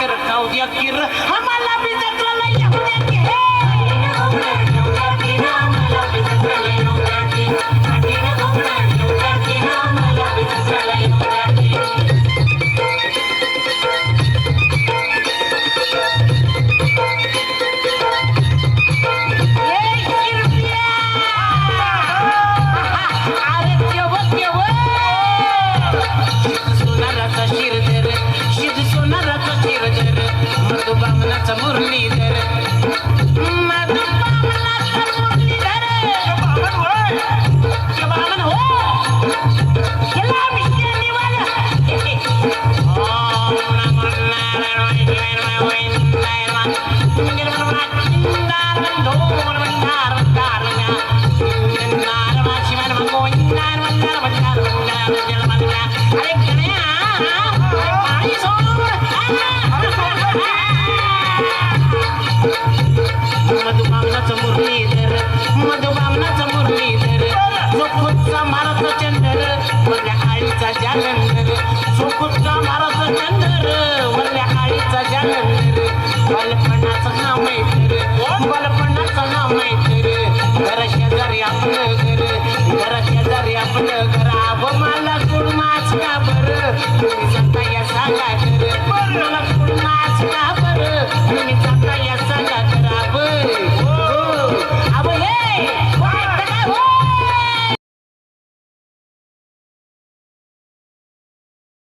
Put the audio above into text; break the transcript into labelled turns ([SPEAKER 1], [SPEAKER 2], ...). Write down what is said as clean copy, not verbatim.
[SPEAKER 1] कर खाऊ द्या किर आम्हाला बी जत्राला येऊ द्या की हे मधुबामनाचा मुरलीधर मधुबामनाचा मुरलीधर बामन हो केला मिश्र निवाल ओम नमो मधुबामनाचा मुरलीधर मधुबामनाचा मुरलीधर सुखुचा मारत चंदर वरल्या आळीचा जालंधर सुखुचा मारत चंदर वरल्या आळीचा जालंधर बालपणाचा नाव मैत्र बालपणाचा नाव मैत्र घरा शेजारी आपलं घर घरा शेजारी आपलं घर आव मला सोड माझ का बरं तुम्ही सांगा या सांगा घर मला